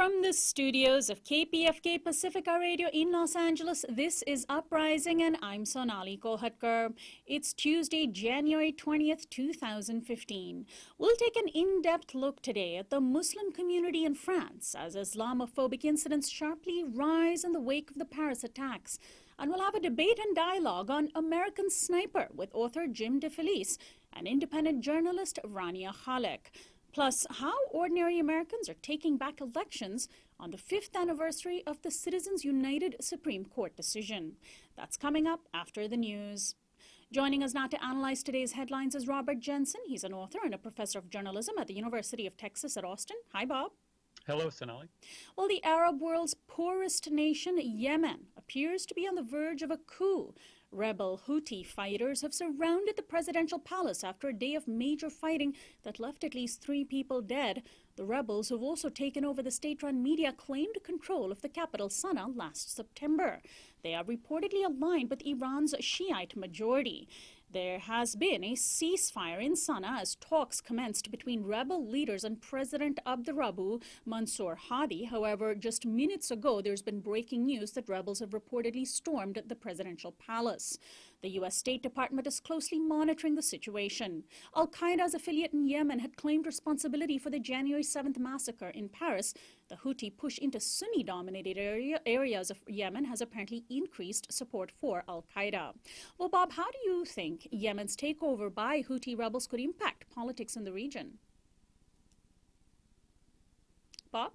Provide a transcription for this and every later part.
From the studios of KPFK Pacifica Radio in Los Angeles, this is Uprising, and I'm Sonali. It's Tuesday, January 20th, 2015. We'll take an in-depth look today at the Muslim community in France as Islamophobic incidents sharply rise in the wake of the Paris attacks. And we'll have a debate and dialogue on American Sniper with author Jim DeFelice and independent journalist Rania Khalek. Plus, how ordinary Americans are taking back elections on the 5th anniversary of the Citizens United Supreme Court decision. That's coming up after the news. Joining us now to analyze today's headlines is Robert Jensen. He's an author and a professor of journalism at the University of Texas at Austin. Hi, Bob. Hello, Sonali. Well, the Arab world's poorest nation, Yemen, appears to be on the verge of a coup. Rebel Houthi fighters have surrounded the presidential palace after a day of major fighting that left at least 3 people dead. The rebels, who've also taken over the state-run media, claimed control of the capital, Sana'a, last September. They are reportedly aligned with Iran's Shiite majority. There has been a ceasefire in Sana'a as talks commenced between rebel leaders and President Abdurrabbu Mansour Hadi. However, just minutes ago, there's been breaking news that rebels have reportedly stormed the presidential palace. The U.S. State Department is closely monitoring the situation. Al-Qaeda's affiliate in Yemen had claimed responsibility for the January 7th massacre in Paris. The Houthi push into Sunni-dominated areas of Yemen has apparently increased support for Al-Qaeda. Well, Bob, how do you think Yemen's takeover by Houthi rebels could impact politics in the region? Bob?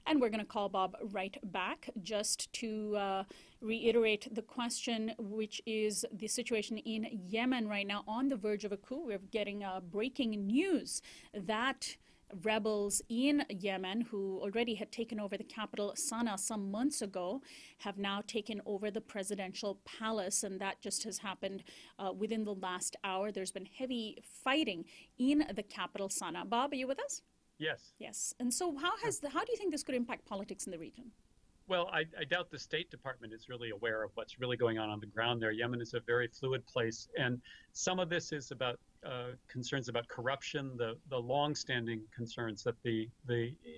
And we're going to call Bob right back just to reiterate the question, which is the situation in Yemen right now on the verge of a coup. We're getting breaking news that rebels in Yemen, who already had taken over the capital, Sana'a, some months ago, have now taken over the presidential palace, and that just has happened within the last hour. There's been heavy fighting in the capital, Sana'a. Bob, are you with us? Yes. Yes. And so how do you think this could impact politics in the region? Well, I doubt the State Department is really aware of what's really going on the ground there. Yemen is a very fluid place, and some of this is about concerns about corruption, the long-standing concerns that the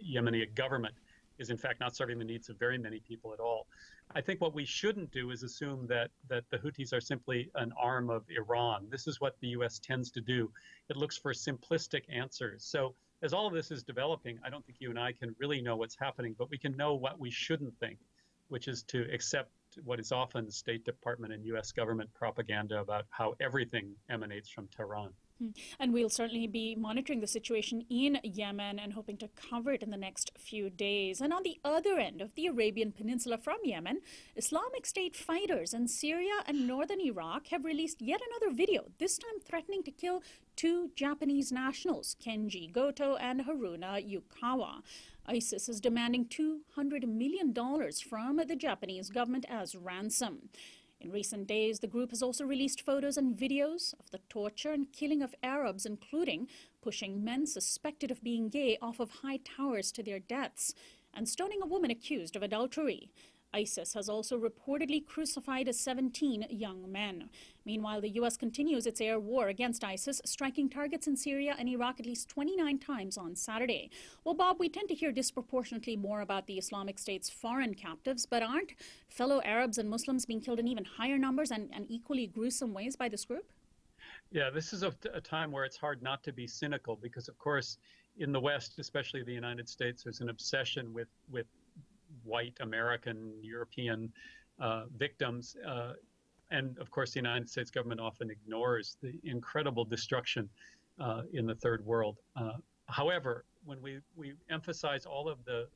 Yemeni government is in fact not serving the needs of very many people at all. I think what we shouldn't do is assume that the Houthis are simply an arm of Iran. This is what the U.S. tends to do. It looks for simplistic answers. So as all of this is developing, I don't think you and I can really know what's happening, but we can know what we shouldn't think, which is to accept what is often State Department and U.S. government propaganda about how everything emanates from Tehran. And we'll certainly be monitoring the situation in Yemen and hoping to cover it in the next few days. And on the other end of the Arabian Peninsula from Yemen, Islamic State fighters in Syria and northern Iraq have released yet another video, this time threatening to kill 2 Japanese nationals, Kenji Goto and Haruna Yukawa. ISIS is demanding $200 million from the Japanese government as ransom. In recent days, the group has also released photos and videos of the torture and killing of Arabs, including pushing men suspected of being gay off of high towers to their deaths and stoning a woman accused of adultery. ISIS has also reportedly crucified 17 young men. Meanwhile, the U.S. continues its air war against ISIS, striking targets in Syria and Iraq at least 29 times on Saturday. Well, Bob, we tend to hear disproportionately more about the Islamic State's foreign captives, but aren't fellow Arabs and Muslims being killed in even higher numbers and equally gruesome ways by this group? Yeah, this is a time where it's hard not to be cynical because, of course, in the West, especially the United States, there's an obsession with white American, European victims. And of course, the United States government often ignores the incredible destruction in the third world. However, when we emphasize all of the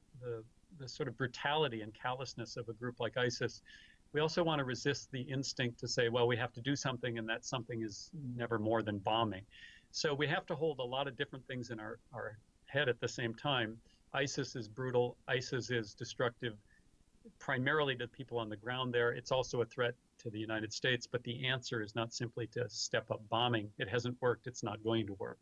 sort of brutality and callousness of a group like ISIS, we also want to resist the instinct to say, well, we have to do something, and that something is never more than bombing. So we have to hold a lot of different things in our head at the same time. ISIS is brutal. ISIS is destructive primarily to people on the ground there. It's also a threat to the United States, but the answer is not simply to step up bombing. It hasn't worked. It's not going to work.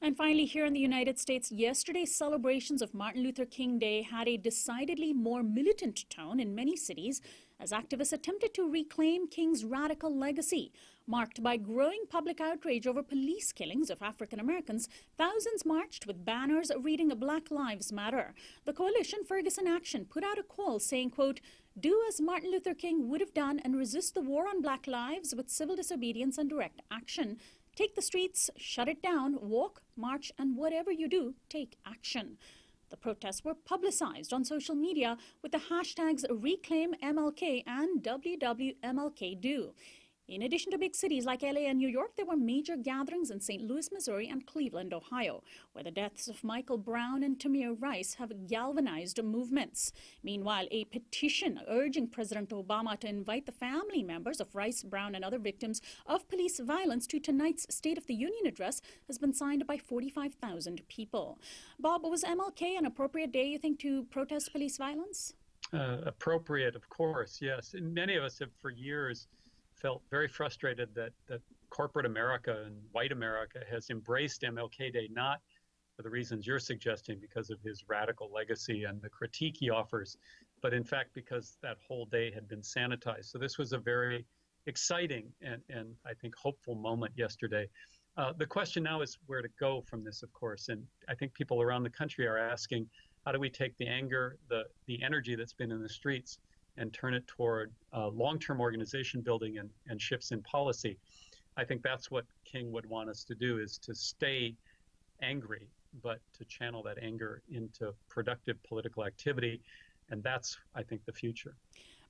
And finally, here in the United States, yesterday's celebrations of Martin Luther King Day had a decidedly more militant tone in many cities as activists attempted to reclaim King's radical legacy. Marked by growing public outrage over police killings of African Americans, thousands marched with banners reading Black Lives Matter. The coalition Ferguson Action put out a call saying, quote, "Do as Martin Luther King would have done and resist the war on black lives with civil disobedience and direct action. Take the streets, shut it down, walk, march, and whatever you do, take action." The protests were publicized on social media with the hashtags ReclaimMLK and WWMLKDo. In addition to big cities like LA and New York, there were major gatherings in St. Louis, Missouri and Cleveland, Ohio, where the deaths of Michael Brown and Tamir Rice have galvanized movements. Meanwhile, a petition urging President Obama to invite the family members of Rice, Brown and other victims of police violence to tonight's State of the Union address has been signed by 45,000 people. Bob, was MLK an appropriate day, you think, to protest police violence? Appropriate, of course, yes. And many of us have for years felt very frustrated that corporate America and white America has embraced MLK Day, not for the reasons you're suggesting, because of his radical legacy and the critique he offers, but in fact because that whole day had been sanitized. So this was a very exciting and I think hopeful moment yesterday. The question now is where to go from this, of course, and I think people around the country are asking, how do we take the anger, the energy that's been in the streets and turn it toward long-term organization building and shifts in policy? I think that's what King would want us to do, is to stay angry, but to channel that anger into productive political activity. And that's, I think, the future.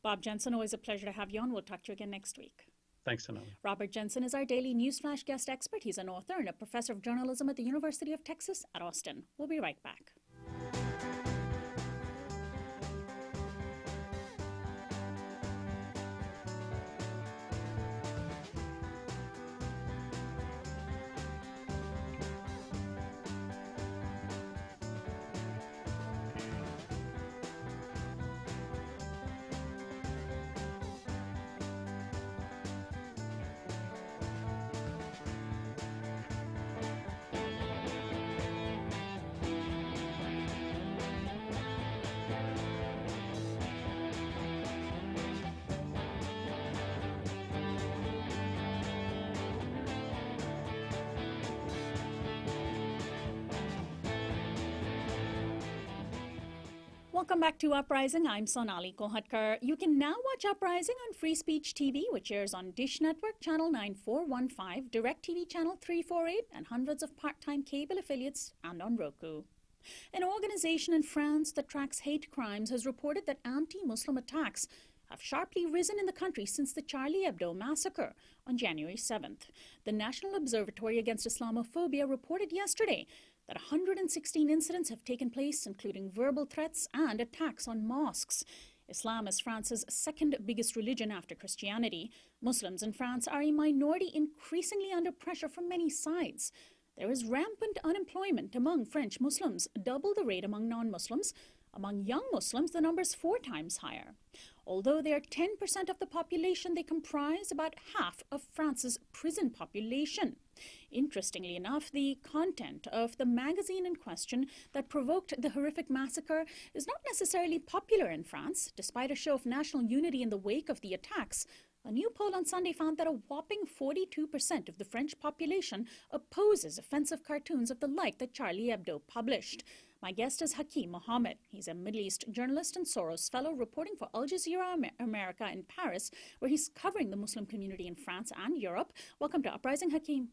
Bob Jensen, always a pleasure to have you on. We'll talk to you again next week. Thanks, Sonali. Robert Jensen is our daily Newsflash guest expert. He's an author and a professor of journalism at the University of Texas at Austin. We'll be right back. Welcome back to Uprising. I'm Sonali Kohatkar. You can now watch Uprising on Free Speech TV, which airs on Dish Network Channel 9415, DirecTV Channel 348, and hundreds of part-time cable affiliates, and on Roku. An organization in France that tracks hate crimes has reported that anti-Muslim attacks have sharply risen in the country since the Charlie Hebdo massacre on January 7th. The National Observatory Against Islamophobia reported yesterday that 116 incidents have taken place, including verbal threats and attacks on mosques. Islam is France's second biggest religion after Christianity. Muslims in France are a minority increasingly under pressure from many sides. There is rampant unemployment among French Muslims, double the rate among non-Muslims. Among young Muslims, the number is 4 times higher. Although they are 10% of the population, they comprise about half of France's prison population. Interestingly enough, the content of the magazine in question that provoked the horrific massacre is not necessarily popular in France, despite a show of national unity in the wake of the attacks. A new poll on Sunday found that a whopping 42% of the French population opposes offensive cartoons of the like that Charlie Hebdo published. My guest is Hakeem Muhammad. He's a Middle East journalist and Soros Fellow reporting for Al Jazeera America in Paris, where he's covering the Muslim community in France and Europe. Welcome to Uprising, Hakeem.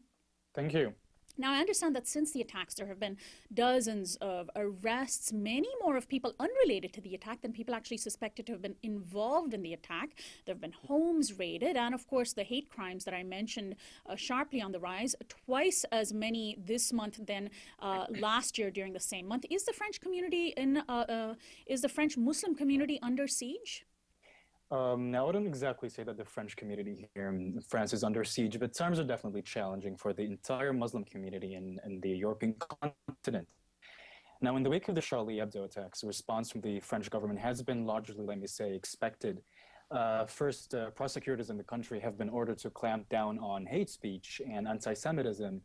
Thank you. Now, I understand that since the attacks, there have been dozens of arrests, many more of people unrelated to the attack than people actually suspected to have been involved in the attack. There have been homes raided, and of course, the hate crimes that I mentioned sharply on the rise, twice as many this month than last year during the same month. Is the French community is the French Muslim community under siege? Now, I wouldn't exactly say that the French community here in France is under siege, but times are definitely challenging for the entire Muslim community in the European continent. Now, in the wake of the Charlie Hebdo attacks, the response from the French government has been largely, let me say, expected. First, prosecutors in the country have been ordered to clamp down on hate speech and anti-Semitism,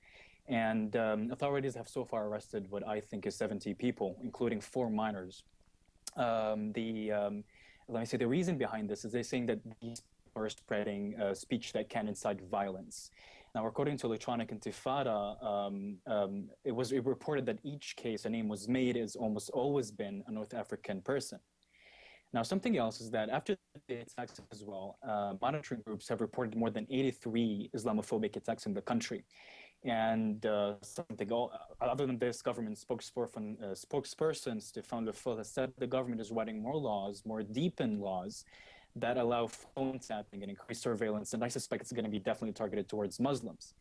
and authorities have so far arrested what I think is 70 people, including 4 minors. Let me say the reason behind this is they're saying that these people are spreading speech that can incite violence. Now, according to Electronic Intifada, it was reported that each case a name was made has almost always been a North African person. Now, something else is that after the attacks as well, monitoring groups have reported more than 83 Islamophobic attacks in the country. And other than this, government spokesperson Stéphane Le Foll has said the government is writing more laws, more deepened laws that allow phone tapping and increased surveillance. And I suspect it's going to be definitely targeted towards Muslims.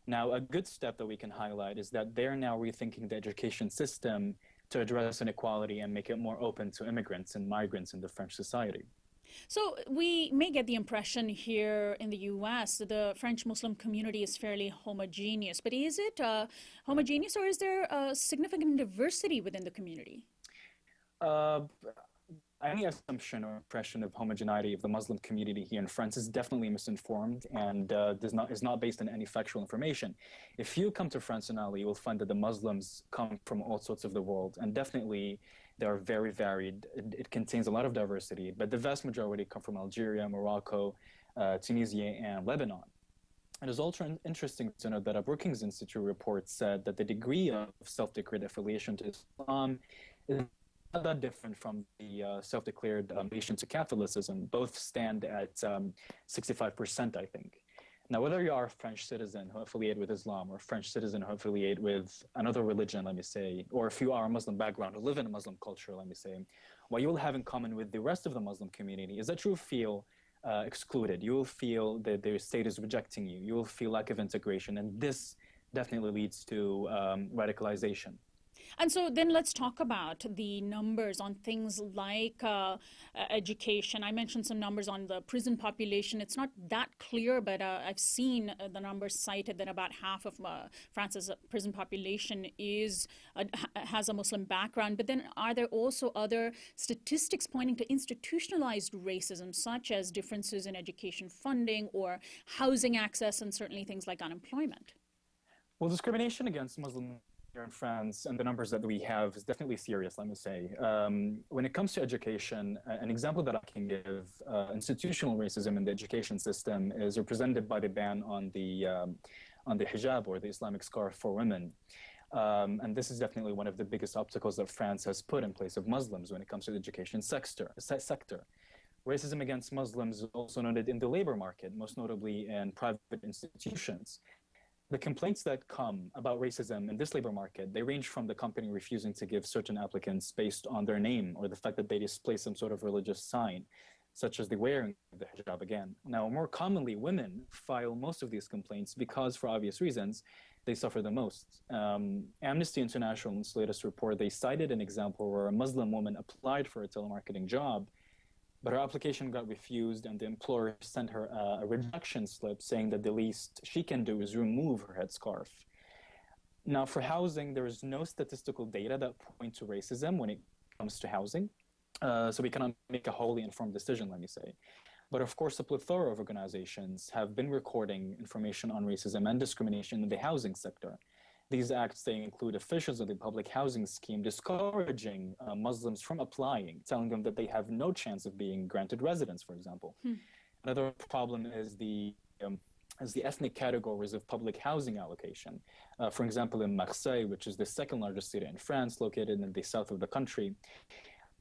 Now, a good step that we can highlight is that they're now rethinking the education system to address inequality and make it more open to immigrants and migrants in the French society. So we may get the impression here in the U.S. that the French Muslim community is fairly homogeneous, but is it homogeneous, or is there a significant diversity within the community? Any assumption or impression of homogeneity of the Muslim community here in France is definitely misinformed and is not based on any factual information. If you come to France, Sonali, you will find that the Muslims come from all sorts of the world, and definitely they are very varied. It contains a lot of diversity, but the vast majority come from Algeria, Morocco, Tunisia, and Lebanon. It is also interesting to note that a Brookings Institute report said that the degree of self-declared affiliation to Islam is not that different from the self-declared affiliation to Catholicism. Both stand at 65%, I think. Now, whether you are a French citizen who affiliate with Islam or a French citizen who affiliate with another religion, let me say, or if you are a Muslim background or live in a Muslim culture, let me say, what you will have in common with the rest of the Muslim community is that you will feel excluded. You will feel that their state is rejecting you. You will feel lack of integration, and this definitely leads to radicalization. And so then let's talk about the numbers on things like education. I mentioned some numbers on the prison population. It's not that clear, but I've seen the numbers cited that about half of France's prison population has a Muslim background. But then are there also other statistics pointing to institutionalized racism, such as differences in education funding or housing access, and certainly things like unemployment? Well, discrimination against Muslims here in France, and the numbers that we have, is definitely serious, let me say. When it comes to education, an example that I can give, institutional racism in the education system is represented by the ban on the hijab, or the Islamic scarf for women. And this is definitely one of the biggest obstacles that France has put in place of Muslims when it comes to the education sector. Racism against Muslims is also noted in the labor market, most notably in private institutions. The complaints that come about racism in this labor market, they range from the company refusing to give certain applicants based on their name or the fact that they display some sort of religious sign, such as the wearing of the hijab again. Now, more commonly, women file most of these complaints because, for obvious reasons, they suffer the most. Amnesty International, in its latest report, they cited an example where a Muslim woman applied for a telemarketing job, but her application got refused, and the employer sent her a rejection slip saying that the least she can do is remove her headscarf. Now, for housing, there is no statistical data that point to racism when it comes to housing, so we cannot make a wholly informed decision, let me say. But of course, a plethora of organizations have been recording information on racism and discrimination in the housing sector. These acts, they include officials of the public housing scheme discouraging Muslims from applying, telling them that they have no chance of being granted residence, for example. Another problem is the ethnic categories of public housing allocation. For example, in Marseille, which is the second largest city in France, located in the south of the country,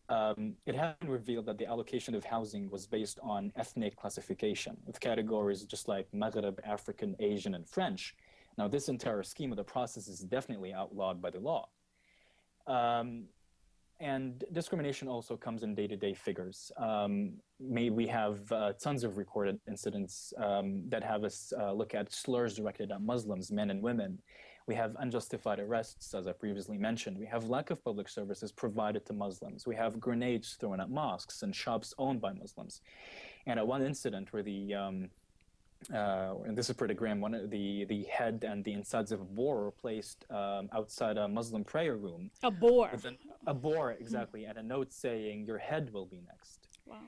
it has been revealed that the allocation of housing was based on ethnic classification, with categories just like Maghreb, African, Asian, and French. Now, this entire scheme of the process is definitely outlawed by the law. And discrimination also comes in day-to-day figures. We have tons of recorded incidents that have us look at slurs directed at Muslims, men and women. We have unjustified arrests, as I previously mentioned. We have lack of public services provided to Muslims. We have grenades thrown at mosques and shops owned by Muslims. And at one incident where and this is pretty grim, the head and the insides of a boar were placed outside a Muslim prayer room. A boar? A boar, exactly, and a note saying, "Your head will be next." Wow.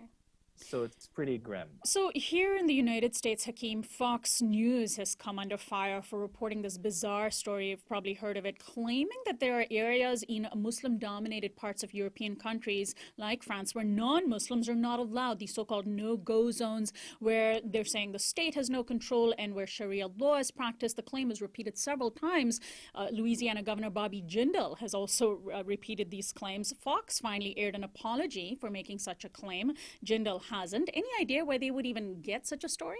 So it's pretty grim. So here in the United States, Hakeem, Fox News has come under fire for reporting this bizarre story. You've probably heard of it, claiming that there are areas in Muslim-dominated parts of European countries like France where non-Muslims are not allowed, these so-called no-go zones, where they're saying the state has no control and where Sharia law is practiced. The claim is repeated several times. Louisiana Governor Bobby Jindal has also repeated these claims. Fox finally aired an apology for making such a claim. Jindal hasn't. Any idea why they would even get such a story?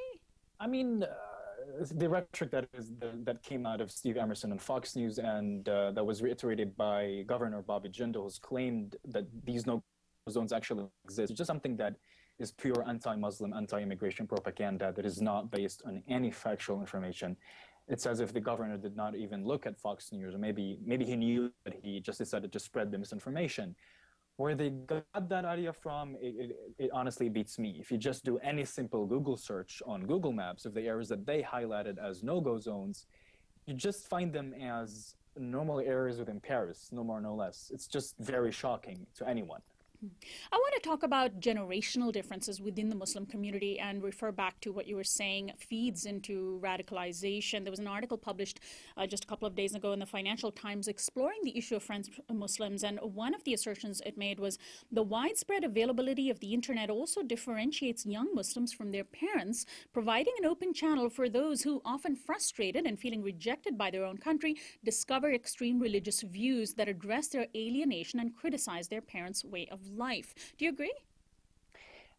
I mean, the rhetoric that came out of Steve Emerson on Fox News and that was reiterated by Governor Bobby Jindal, who's claimed that these no zones actually exist. It's just something that is pure anti-Muslim, anti-immigration propaganda that is not based on any factual information. It's as if the governor did not even look at Fox News, or maybe he knew, but he just decided to spread the misinformation. Where they got that idea from, it honestly beats me. If you just do any simple Google search on Google Maps of the areas that they highlighted as no-go zones, you just find them as normal areas within Paris, no more, no less. It's just very shocking to anyone. I want to talk about generational differences within the Muslim community and refer back to what you were saying feeds into radicalization. There was an article published just a couple of days ago in the Financial Times exploring the issue of French Muslims, and one of the assertions it made was the widespread availability of the internet also differentiates young Muslims from their parents, providing an open channel for those who, often frustrated and feeling rejected by their own country, discover extreme religious views that address their alienation and criticize their parents' way of life. Do you agree?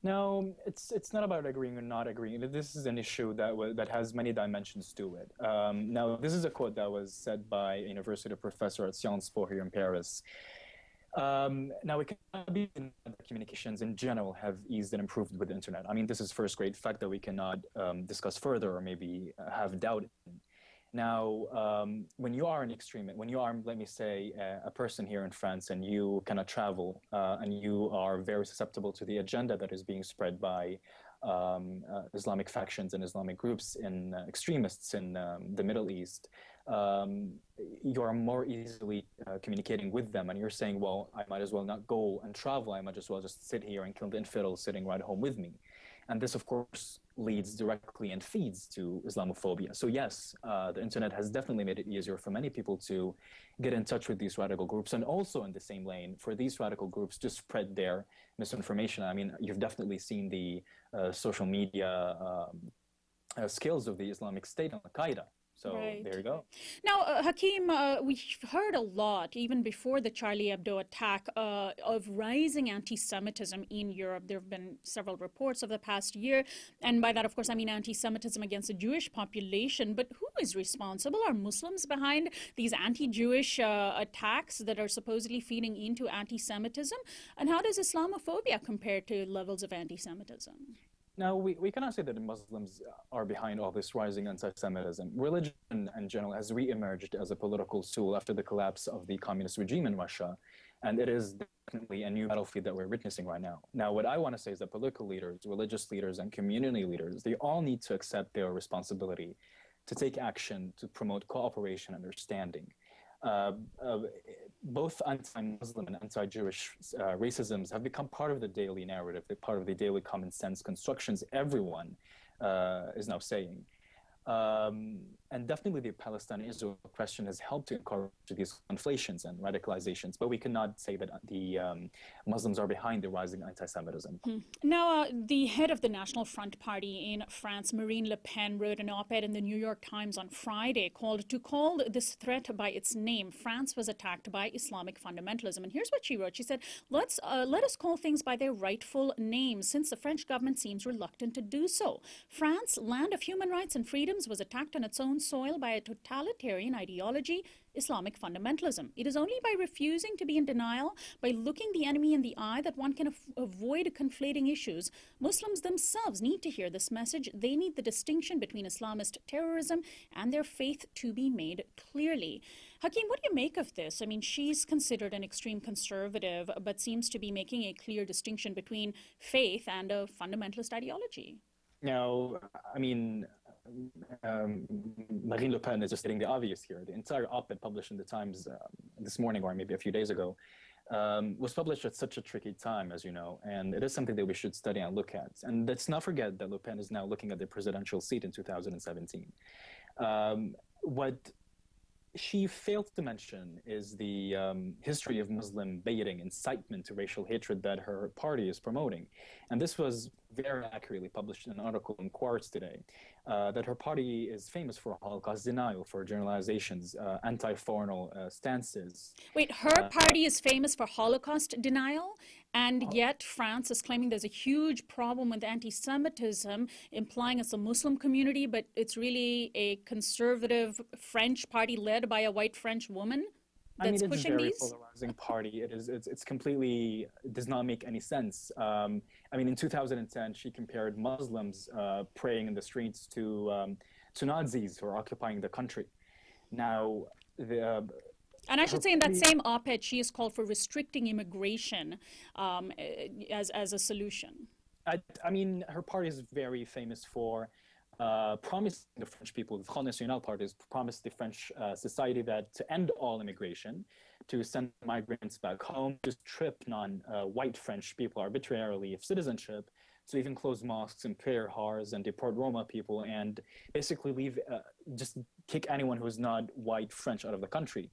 No, it's not about agreeing or not agreeing. This is an issue that has many dimensions to it. Now, this is a quote that was said by a university professor at Sciences Po here in Paris. Now, it cannot be that communications in general have eased and improved with the internet. I mean, this is first grade fact that we cannot discuss further or maybe have doubt in. Now, when you are an extremist, when you are, let me say, a person here in France and you cannot travel and you are very susceptible to the agenda that is being spread by Islamic factions and Islamic groups and extremists in the Middle East, you are more easily communicating with them, and you're saying, well, I might as well not go and travel. I might as well just sit here and kill the infidel sitting right home with me. And this, of course, leads directly and feeds to Islamophobia. So yes, the internet has definitely made it easier for many people to get in touch with these radical groups, and also in the same lane for these radical groups to spread their misinformation. I mean, you've definitely seen the social media skills of the Islamic State and Al-Qaeda. So there you go. Now, Hakeem, we've heard a lot, even before the Charlie Hebdo attack, of rising anti-Semitism in Europe. There have been several reports of the past year. And by that, of course, I mean anti-Semitism against the Jewish population. But who is responsible? Are Muslims behind these anti-Jewish attacks that are supposedly feeding into anti-Semitism? And how does Islamophobia compare to levels of anti-Semitism? Now, we cannot say that the Muslims are behind all this rising anti-Semitism. Religion, in general, has re-emerged as a political tool after the collapse of the communist regime in Russia, and it is definitely a new battlefield that we're witnessing right now. Now, what I want to say is that political leaders, religious leaders, and community leaders, they all need to accept their responsibility to take action to promote cooperation and understanding. Both anti-Muslim and anti-Jewish racisms have become part of the daily narrative, part of the daily common sense constructions everyone is now saying. And definitely the Palestine-Israel question has helped to encourage these conflations and radicalizations, but we cannot say that the Muslims are behind the rising anti-Semitism. Now, the head of the National Front Party in France, Marine Le Pen, wrote an op-ed in the New York Times on Friday to call this threat by its name. France was attacked by Islamic fundamentalism. And here's what she wrote. She said, let us call things by their rightful names, since the French government seems reluctant to do so. France, land of human rights and freedoms, was attacked on its own soil by a totalitarian ideology, Islamic fundamentalism. It is only by refusing to be in denial, by looking the enemy in the eye, that one can avoid conflating issues. Muslims themselves need to hear this message. They need the distinction between Islamist terrorism and their faith to be made clearly. Hakeem, what do you make of this? I mean, she's considered an extreme conservative, but seems to be making a clear distinction between faith and a fundamentalist ideology. Now, I mean, Marine Le Pen is just stating the obvious here. The entire op-ed published in the Times this morning, or maybe a few days ago, was published at such a tricky time, as you know, and it is something that we should study and look at. And let's not forget that Le Pen is now looking at the presidential seat in 2017. What she failed to mention is the history of Muslim baiting, incitement to racial hatred that her party is promoting. And this was very accurately published in an article in Quartz today, that her party is famous for Holocaust denial, for generalizations, anti-foreign stances. Wait, her party is famous for Holocaust denial, and yet France is claiming there's a huge problem with anti-Semitism, implying it's a Muslim community, but it's really a conservative French party led by a white French woman that's pushing these? It's a very polarizing party. It's completely, it does not make any sense. I mean, in 2010, she compared Muslims praying in the streets to Nazis who are occupying the country. Now, and I should say in that same op-ed, she has called for restricting immigration as a solution. I mean, her party is very famous for promising the French people, the Front National party has promised the French society that to end all immigration, to send migrants back home, to strip non-white French people arbitrarily of citizenship, to even close mosques and prayer halls and deport Roma people and basically leave, just kick anyone who is not white French out of the country.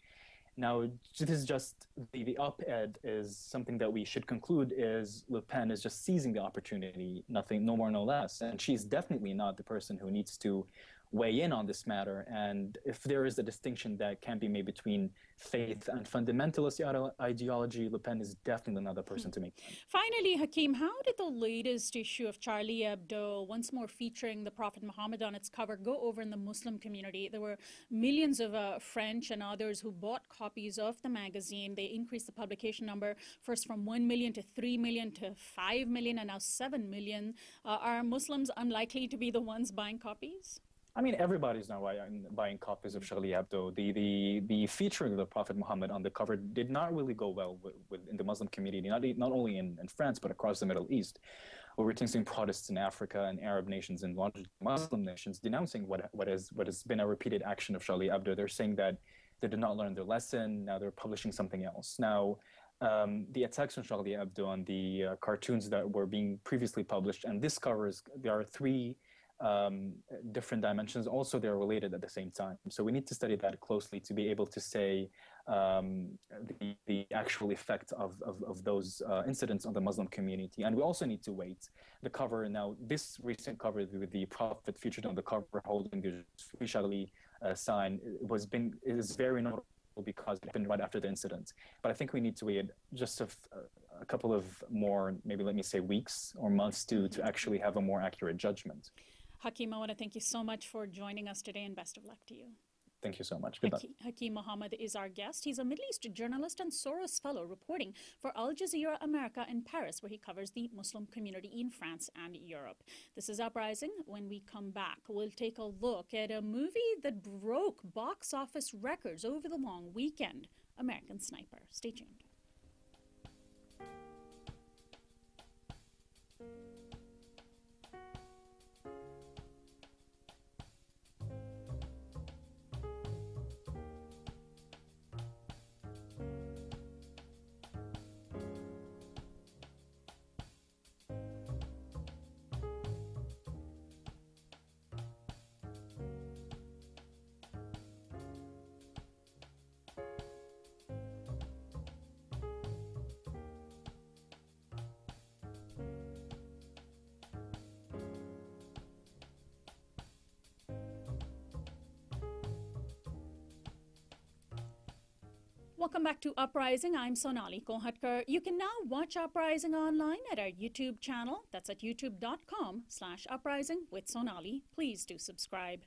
Now, this is just the op-ed is something that we should conclude is Le Pen is just seizing the opportunity, nothing, no more, no less. And she's definitely not the person who needs to weigh in on this matter. And if there is a distinction that can be made between faith and fundamentalist ideology, Le Pen is definitely not the person to make that. Finally, Hakeem, how did the latest issue of Charlie Hebdo, once more featuring the Prophet Muhammad on its cover, go over in the Muslim community? There were millions of French and others who bought copies of the magazine. They increased the publication number first from 1 million to 3 million to 5 million and now 7 million. Are Muslims unlikely to be the ones buying copies? I mean, everybody's now buying copies of Charlie Hebdo. The featuring of the Prophet Muhammad on the cover did not really go well in the Muslim community, not only in France, but across the Middle East. We're witnessing protests in Africa and Arab nations and large Muslim nations denouncing what has been a repeated action of Charlie Hebdo. They're saying that they did not learn their lesson. Now they're publishing something else. Now, the attacks on Charlie Hebdo on the cartoons that were being previously published, and this covers, there are three different dimensions. Also, they're related at the same time. So we need to study that closely to be able to say the actual effect of those incidents on the Muslim community. And we also need to wait. The cover now, this recent cover with the Prophet featured on the cover holding the Free Charlie sign is very notable because it happened right after the incident. But I think we need to wait just a couple of more, maybe let me say weeks or months to actually have a more accurate judgment. Hakeem, I want to thank you so much for joining us today and best of luck to you. Thank you so much. Good luck. Hakeem Muhammad is our guest. He's a Middle East journalist and Soros Fellow reporting for Al Jazeera America in Paris, where he covers the Muslim community in France and Europe. This is Uprising. When we come back, we'll take a look at a movie that broke box office records over the long weekend, American Sniper. Stay tuned. Welcome back to Uprising. I'm Sonali Kohatkar. You can now watch Uprising online at our YouTube channel. That's at youtube.com/uprising with Sonali. Please do subscribe.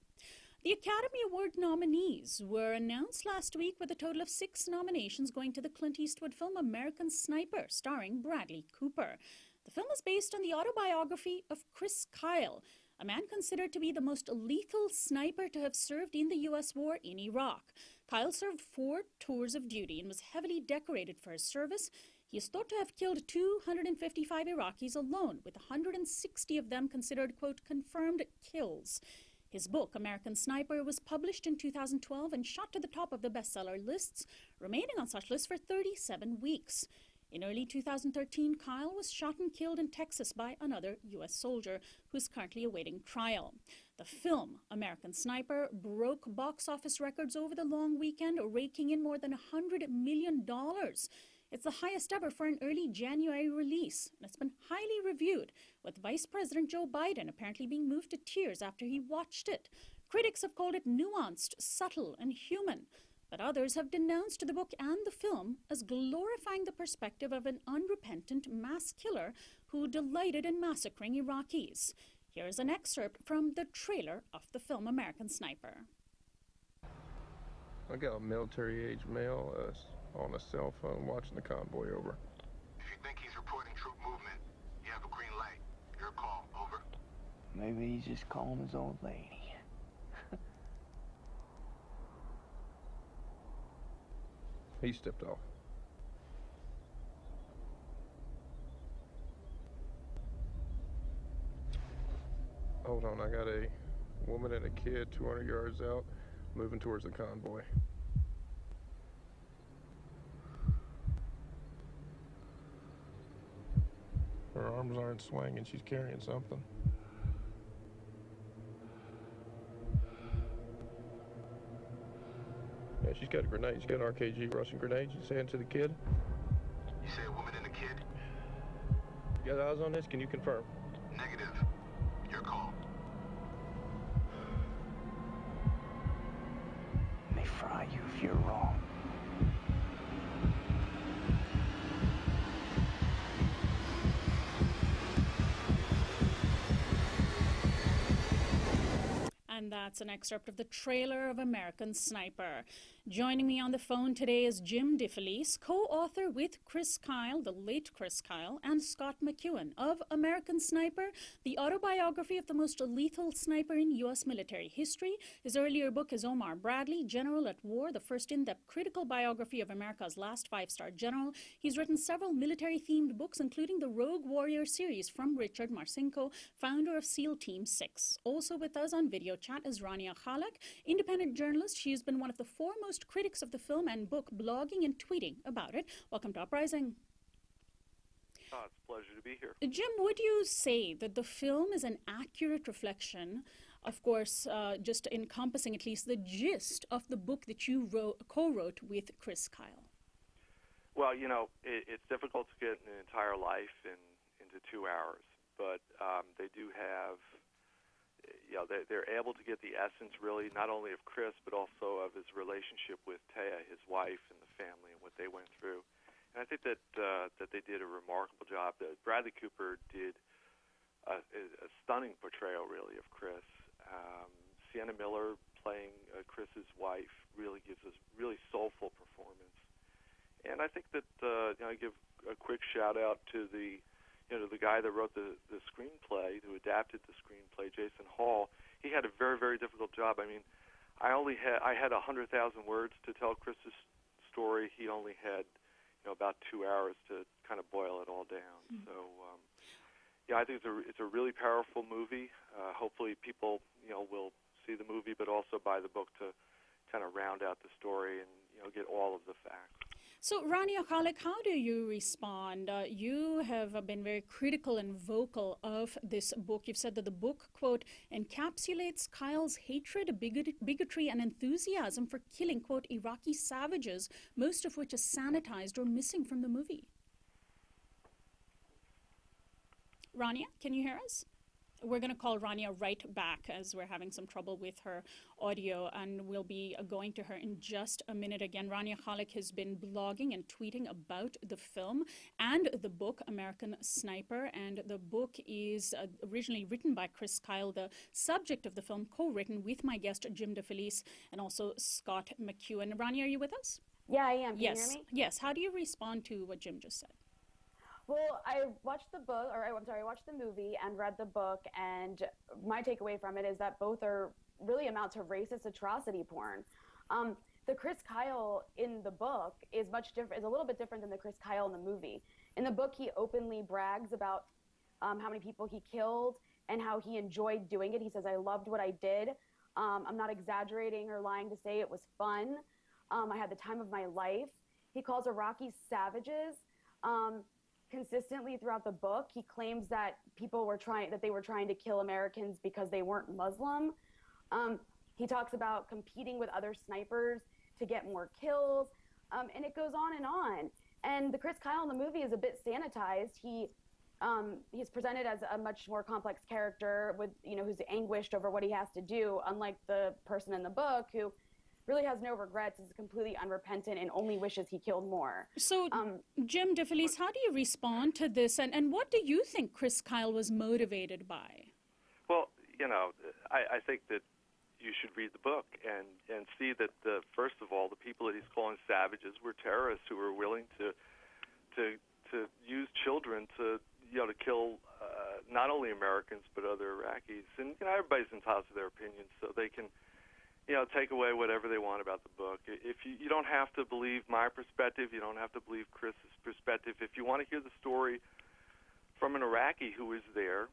The Academy Award nominees were announced last week with a total of 6 nominations going to the Clint Eastwood film American Sniper, starring Bradley Cooper. The film is based on the autobiography of Chris Kyle, a man considered to be the most lethal sniper to have served in the U.S. war in Iraq. Kyle served 4 tours of duty and was heavily decorated for his service. He is thought to have killed 255 Iraqis alone, with 160 of them considered, quote, confirmed kills. His book, American Sniper, was published in 2012 and shot to the top of the bestseller lists, remaining on such lists for 37 weeks. In early 2013, Kyle was shot and killed in Texas by another U.S. soldier who is currently awaiting trial. The film, American Sniper, broke box office records over the long weekend, raking in more than $100 million. It's the highest ever for an early January release, and it's been highly reviewed, with Vice President Joe Biden apparently being moved to tears after he watched it. Critics have called it nuanced, subtle, and human, but others have denounced the book and the film as glorifying the perspective of an unrepentant mass killer who delighted in massacring Iraqis. Here's an excerpt from the trailer of the film American Sniper. I got a military-age male on a cell phone watching the convoy over. If you think he's reporting troop movement, you have a green light. Your call, over. Maybe he's just calling his old lady. He stepped off. Hold on, I got a woman and a kid 200 yards out, moving towards the convoy. Her arms aren't swinging, she's carrying something. Yeah, she's got a grenade. She's got an RKG Russian grenade. She's saying to the kid. You say a woman and a kid? You got eyes on this? Can you confirm? Negative. Your call. They fry you if you're wrong. And that's an excerpt of the trailer of American Sniper. Joining me on the phone today is Jim DeFelice, co-author with Chris Kyle, the late Chris Kyle, and Scott McEwen of American Sniper, the autobiography of the most lethal sniper in U.S. military history. His earlier book is Omar Bradley, General at War, the first in-depth critical biography of America's last five-star general. He's written several military-themed books, including the Rogue Warrior series from Richard Marcinko, founder of SEAL Team 6. Also with us on video chat is Rania Khalek, independent journalist. She has been one of the foremost critics of the film and book, blogging and tweeting about it. Welcome to Uprising. It's a pleasure to be here. Jim, would you say that the film is an accurate reflection, of course, just encompassing at least the gist of the book that you co-wrote with Chris Kyle? Well, you know, it's difficult to get an entire life into 2 hours, but they do have, you know, they're able to get the essence really not only of Chris but also of his relationship with Taya, his wife, and the family and what they went through. And I think that they did a remarkable job. Bradley Cooper did a stunning portrayal really of Chris. Sienna Miller playing Chris's wife really gives us really soulful performance. And I think that you know, I give a quick shout out to the guy that wrote the screenplay, who adapted the screenplay, Jason Hall. He had a very, very difficult job. I mean, I had 100,000 words to tell Chris's story. He only had, you know, about 2 hours to kind of boil it all down. Mm-hmm. So, yeah, I think it's a really powerful movie. Hopefully, people, you know, will see the movie, but also buy the book to kind of round out the story and, you know, get all of the facts. So, Rania Khalek, how do you respond? You have been very critical and vocal of this book. You've said that the book, quote, encapsulates Kyle's hatred, bigotry, and enthusiasm for killing, quote, Iraqi savages, most of which is sanitized or missing from the movie. Rania, can you hear us? We're going to call Rania right back as we're having some trouble with her audio, and we'll be going to her in just a minute again. Rania Khalek has been blogging and tweeting about the film and the book, American Sniper, and the book is originally written by Chris Kyle, the subject of the film co-written with my guest Jim DeFelice and also Scott McEwen. Rania, are you with us? Yeah, I am. Can yes. you hear me? Yes. How do you respond to what Jim just said? Well, I watched the book, or I'm sorry, I watched the movie and read the book, and my takeaway from it is that both are really amount to racist atrocity porn. The Chris Kyle in the book is a little bit different than the Chris Kyle in the movie. In the book, he openly brags about how many people he killed and how he enjoyed doing it. He says, "I loved what I did. I'm not exaggerating or lying to say it was fun. I had the time of my life. He calls Iraqis savages. Consistently throughout the book, he claims that they were trying to kill Americans because they weren't Muslim. He talks about competing with other snipers to get more kills, and it goes on and on. And the Chris Kyle in the movie is a bit sanitized. He's presented as a much more complex character with, who's anguished over what he has to do, unlike the person in the book who really has no regrets, is completely unrepentant, and only wishes he killed more. So, Jim DeFelice, how do you respond to this, and what do you think Chris Kyle was motivated by? Well, I think that you should read the book and see that, first of all, the people that he's calling savages were terrorists who were willing to use children to kill not only Americans but other Iraqis. And everybody's entitled to their opinions, so they can take away whatever they want about the book. If you don't have to believe my perspective, you don't have to believe Chris's perspective. If you want to hear the story from an Iraqi who was there,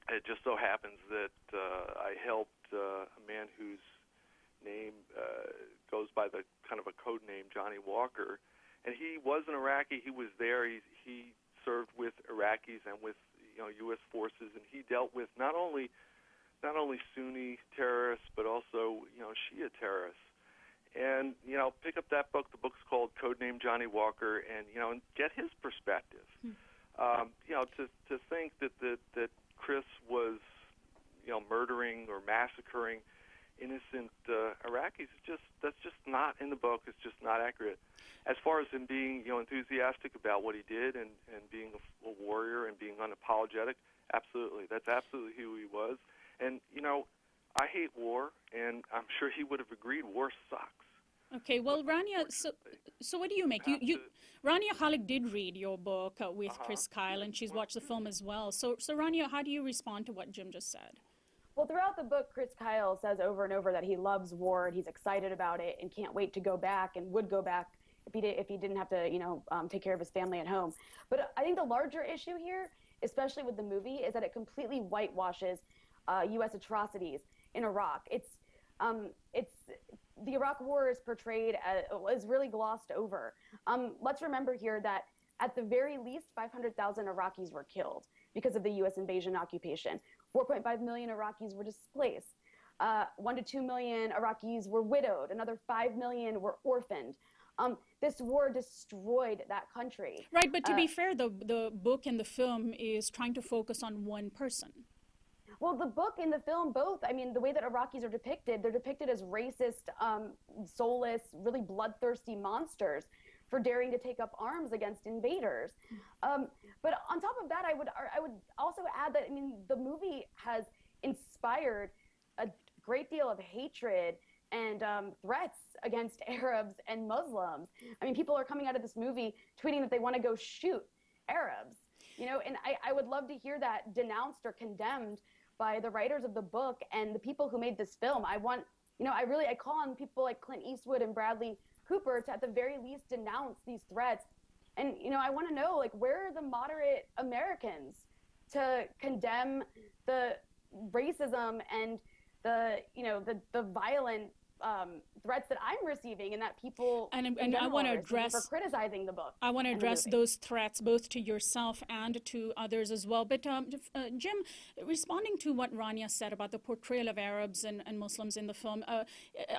it just so happens that I helped a man whose name goes by the kind of a code name Johnny Walker, and he was an Iraqi. He was there. He served with Iraqis and with U.S. forces, and he dealt with not only Sunni terrorists but also Shia terrorists. And pick up that book. The book's called Codename Johnny Walker, and and get his perspective. To think that Chris was murdering or massacring innocent Iraqis, that's just not in the book. It's just not accurate. As far as him being enthusiastic about what he did and being a warrior and being unapologetic, absolutely, that's absolutely who he was. And I hate war, and I'm sure he would have agreed. War sucks. Okay, well, Rania, so what do you make? Rania Khalek did read your book with Chris Kyle, and she's watched the film as well. So Rania, how do you respond to what Jim just said? Well, throughout the book, Chris Kyle says over and over that he loves war and he's excited about it and can't wait to go back and would go back if he didn't have to, take care of his family at home. But I think the larger issue here, especially with the movie, is that it completely whitewashes U.S. atrocities in Iraq. The Iraq War is portrayed is really glossed over. Let's remember here that at the very least 500,000 Iraqis were killed because of the U.S. invasion and occupation. 4.5 million Iraqis were displaced. 1 to 2 million Iraqis were widowed. Another 5 million were orphaned. This war destroyed that country. Right, but to be fair, the book and the film is trying to focus on one person. Well, the book and the film both, I mean, the way that Iraqis are depicted, they're depicted as racist, soulless, really bloodthirsty monsters for daring to take up arms against invaders. But on top of that, I would also add that, I mean, the movie has inspired a great deal of hatred and threats against Arabs and Muslims. I mean, people are coming out of this movie tweeting that they want to go shoot Arabs, and I would love to hear that denounced or condemned by the writers of the book and the people who made this film. I call on people like Clint Eastwood and Bradley Cooper to at the very least denounce these threats. And, I want to know, like, where are the moderate Americans to condemn the racism and the violent threats that I'm receiving and that people and I want to address for criticizing the book. I want to address those threats both to yourself and to others as well. But Jim, responding to what Rania said about the portrayal of Arabs and Muslims in the film, I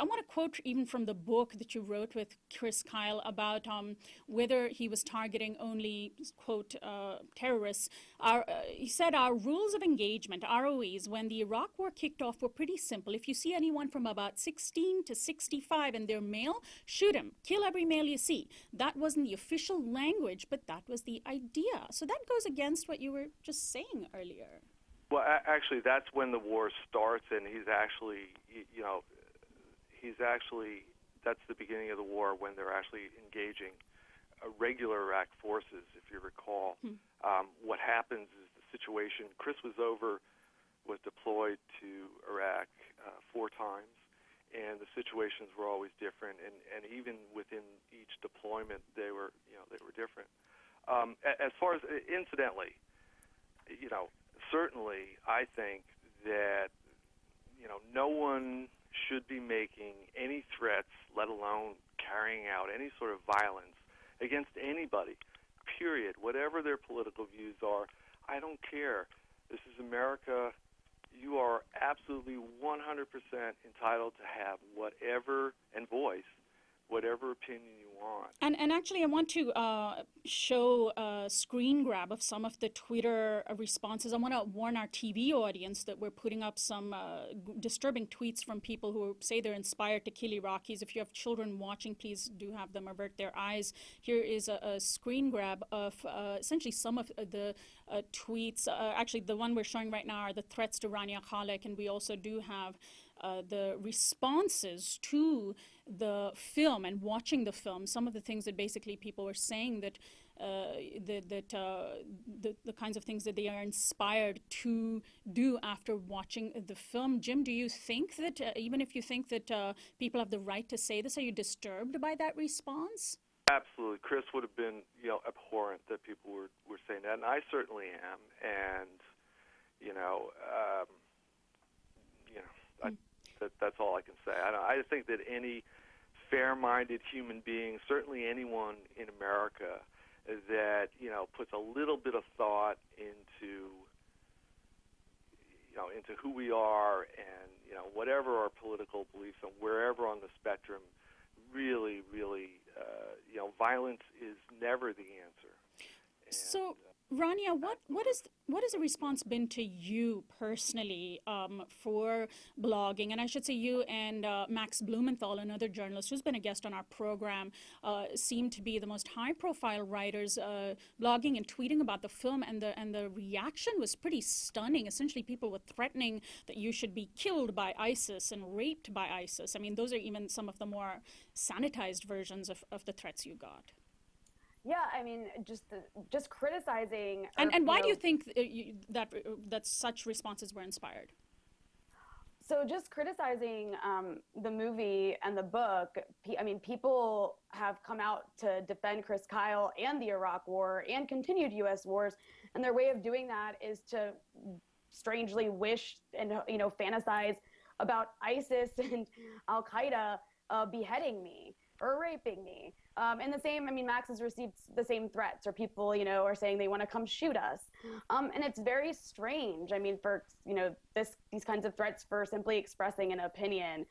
want to quote even from the book that you wrote with Chris Kyle about whether he was targeting only, quote, terrorists. He said, our rules of engagement, ROEs, when the Iraq War kicked off were pretty simple. If you see anyone from about 16 to 65 and they're male, shoot him. Kill every male you see. That wasn't the official language, but that was the idea. So that goes against what you were just saying earlier. Well, actually, that's when the war starts, and that's the beginning of the war when they're actually engaging regular Iraq forces, if you recall. What happens is the situation, Chris was deployed to Iraq 4 times. And the situations were always different, and even within each deployment, they were different. As far as, incidentally, certainly I think that, no one should be making any threats, let alone carrying out any sort of violence against anybody, period. Whatever their political views are, I don't care. This is America. You are absolutely 100% entitled to have whatever and voice whatever opinion you want. And actually, I want to show a screen grab of some of the Twitter responses. I want to warn our TV audience that we're putting up some disturbing tweets from people who say they're inspired to kill Iraqis. If you have children watching, please do have them avert their eyes. Here is a screen grab of essentially some of the tweets. Actually, the one we're showing right now are the threats to Rania Khalek, and we also do have the responses to the film and watching the film. Some of the things that basically people were saying that the kinds of things that they are inspired to do after watching the film. Jim, do you think that even if you think that people have the right to say this, are you disturbed by that response? Absolutely. Chris would have been, abhorrent that people were saying that, and I certainly am. And, that's all I can say. I think that any fair-minded human being, certainly anyone in America, that puts a little bit of thought into who we are and whatever our political beliefs and wherever on the spectrum, really, violence is never the answer. And, so, Rania, what has the response been to you personally for blogging? And I should say you and Max Blumenthal, another journalist who's been a guest on our program, seem to be the most high-profile writers blogging and tweeting about the film. And the reaction was pretty stunning. Essentially, people were threatening that you should be killed by ISIS and raped by ISIS. I mean, those are even some of the more sanitized versions of the threats you got. Yeah, I mean, just criticizing. And why do you think that such responses were inspired? So just criticizing the movie and the book, I mean, people have come out to defend Chris Kyle and the Iraq War and continued U.S. wars, and their way of doing that is to strangely wish and fantasize about ISIS and Al Qaeda beheading me or raping me. And the same, I mean, Max has received the same threats, or people, are saying they want to come shoot us. And it's very strange. I mean, for, these kinds of threats for simply expressing an opinion,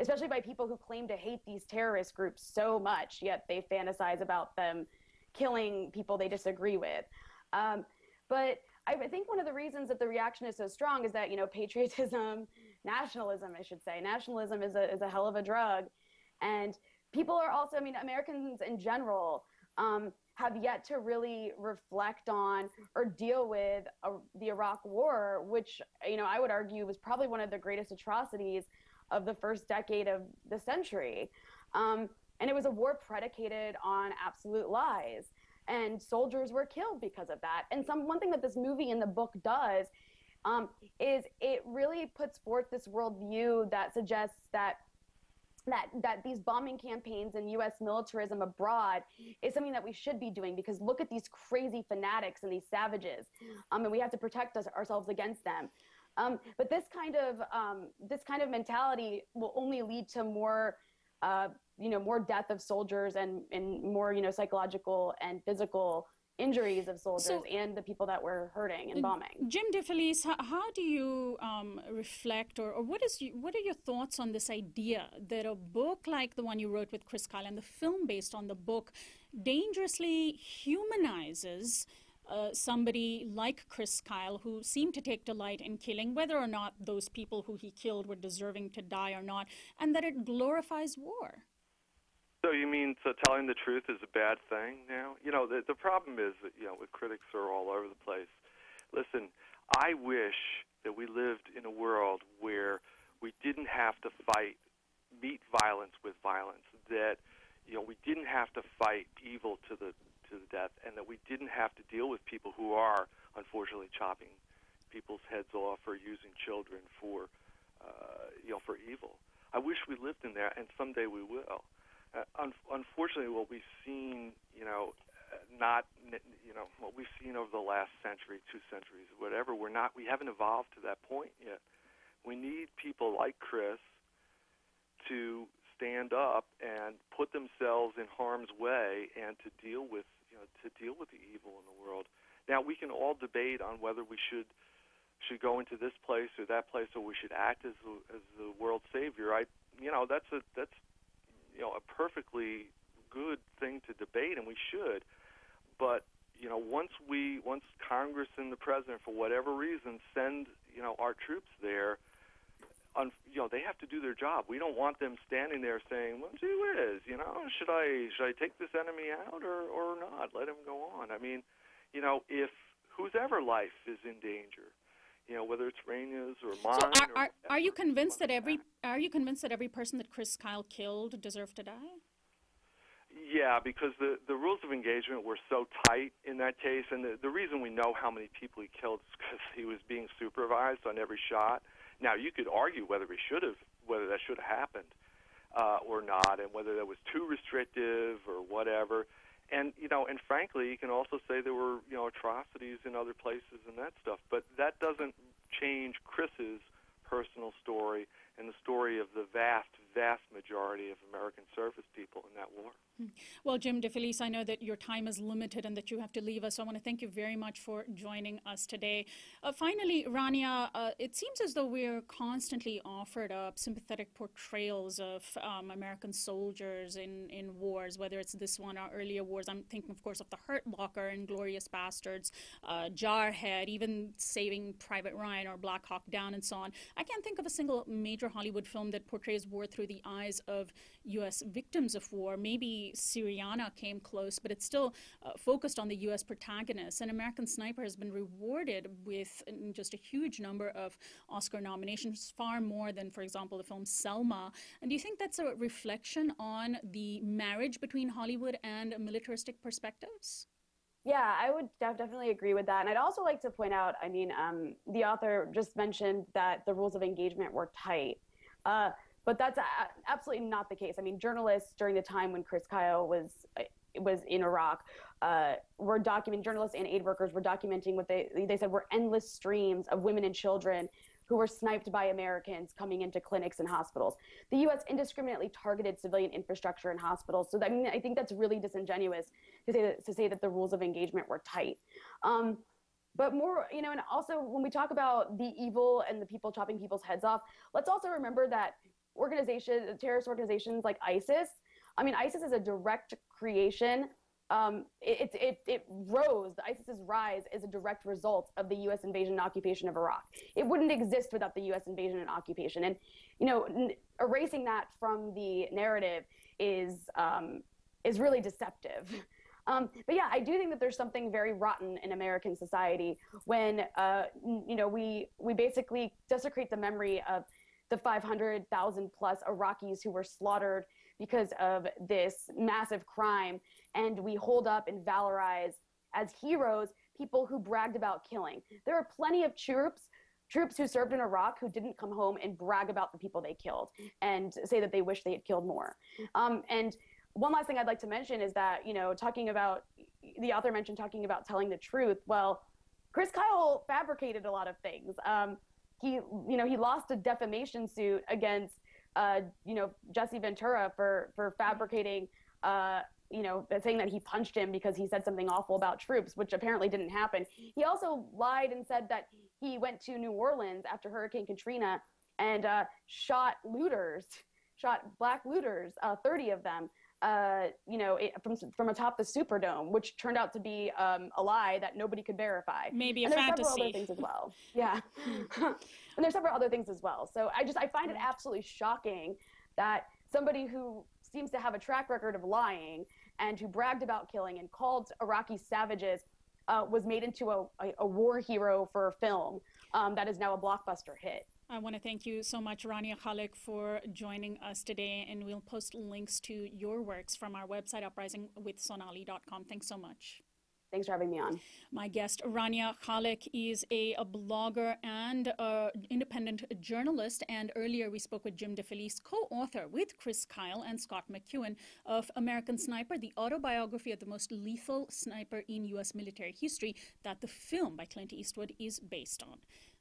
especially by people who claim to hate these terrorist groups so much, yet they fantasize about them killing people they disagree with. But I think one of the reasons that the reaction is so strong is that, patriotism, nationalism, I should say, nationalism is a hell of a drug. And people are also, I mean, Americans in general have yet to really reflect on or deal with the Iraq War, which, I would argue was probably one of the greatest atrocities of the first decade of the century. And it was a war predicated on absolute lies. And soldiers were killed because of that. And one thing that this movie and the book does is it really puts forth this worldview that suggests that these bombing campaigns and U.S. militarism abroad is something that we should be doing, because look at these crazy fanatics and these savages, and we have to protect ourselves against them. But this kind of mentality will only lead to more, more death of soldiers and more, psychological and physical injuries of soldiers and the people that were hurting and bombing. Jim DeFelice, how do you reflect, or what are your thoughts on this idea that a book like the one you wrote with Chris Kyle and the film based on the book dangerously humanizes somebody like Chris Kyle, who seemed to take delight in killing, whether or not those people who he killed were deserving to die or not, and that it glorifies war? So you mean telling the truth is a bad thing now? The problem is that, with critics are all over the place. Listen, I wish that we lived in a world where we didn't have to meet violence with violence, that, we didn't have to fight evil to the death, and that we didn't have to deal with people who are, unfortunately, chopping people's heads off or using children for evil. I wish we lived in there, and someday we will. Unfortunately, what we've seen, what we've seen over the last century, 2 centuries, whatever, we haven't evolved to that point yet. We need people like Chris to stand up and put themselves in harm's way and to deal with the evil in the world. Now, we can all debate on whether we should go into this place or that place, or we should act as the world's savior. That's a perfectly good thing to debate, and we should. But once Congress and the president, for whatever reason, send our troops there, they have to do their job. We don't want them standing there saying, "Well, gee whiz, should I take this enemy out or not? Let him go on." I mean, if whose ever life is in danger, whether it's Rania's or mine. So are you convinced that every person that Chris Kyle killed deserved to die? Yeah, because the rules of engagement were so tight in that case, and the reason we know how many people he killed is because he was being supervised on every shot. Now, you could argue whether that should have happened or not, and whether that was too restrictive or whatever. And and frankly, you can also say there were atrocities in other places and that stuff. But that doesn't change Chris's personal story and the story of the vast majority of American service people in that war. Well, Jim DeFelice, I know that your time is limited and that you have to leave us. So I want to thank you very much for joining us today. Finally, Rania, it seems as though we're constantly offered up sympathetic portrayals of American soldiers in wars, whether it's this one or earlier wars. I'm thinking, of course, of the Hurt Locker and Glorious Bastards, Jarhead, even Saving Private Ryan or Black Hawk Down and so on. I can't think of a single major Hollywood film that portrays war through the eyes of U.S. victims of war. Maybe Syriana came close, but it's still focused on the U.S. protagonists. And American Sniper has been rewarded with just a huge number of Oscar nominations, far more than, for example, the film Selma. And do you think that's a reflection on the marriage between Hollywood and militaristic perspectives? Yeah, I would definitely agree with that. And I'd also like to point out, the author just mentioned that the rules of engagement were tight. But that's absolutely not the case. I mean, journalists during the time when Chris Kyle was in Iraq journalists and aid workers were documenting what they said were endless streams of women and children who were sniped by Americans coming into clinics and hospitals. The U.S. indiscriminately targeted civilian infrastructure and hospitals. So I think that's really disingenuous to say that the rules of engagement were tight. But more, and also when we talk about the evil and the people chopping people's heads off, let's also remember that terrorist organizations like ISIS. ISIS is a direct creation. ISIS's rise is a direct result of the U.S. invasion and occupation of Iraq. It wouldn't exist without the U.S. invasion and occupation. And, erasing that from the narrative is really deceptive. But yeah, I do think that there's something very rotten in American society when, we basically desecrate the memory of the 500,000 plus Iraqis who were slaughtered because of this massive crime. And we hold up and valorize as heroes people who bragged about killing. There are plenty of troops who served in Iraq who didn't come home and brag about the people they killed and say that they wish they had killed more. And one last thing I'd like to mention is that, the author mentioned talking about telling the truth. Well, Chris Kyle fabricated a lot of things. He lost a defamation suit against, Jesse Ventura for fabricating, saying that he punched him because he said something awful about troops, which apparently didn't happen. He also lied and said that he went to New Orleans after Hurricane Katrina and shot black looters, 30 of them, from atop the Superdome, which turned out to be a lie that nobody could verify. Maybe a fantasy. fantasy. There's several other things as well. Yeah. And there's several other things as well. So I find it absolutely shocking that somebody who seems to have a track record of lying and who bragged about killing and called Iraqi savages was made into a war hero for a film that is now a blockbuster hit. I want to thank you so much, Rania Khalek, for joining us today, and we'll post links to your works from our website, uprisingwithsonali.com. Thanks so much. Thanks for having me on. My guest, Rania Khalek, is a blogger and independent journalist. And earlier we spoke with Jim DeFelice, co-author with Chris Kyle and Scott McEwen of American Sniper, the autobiography of the most lethal sniper in U.S. military history that the film by Clint Eastwood is based on.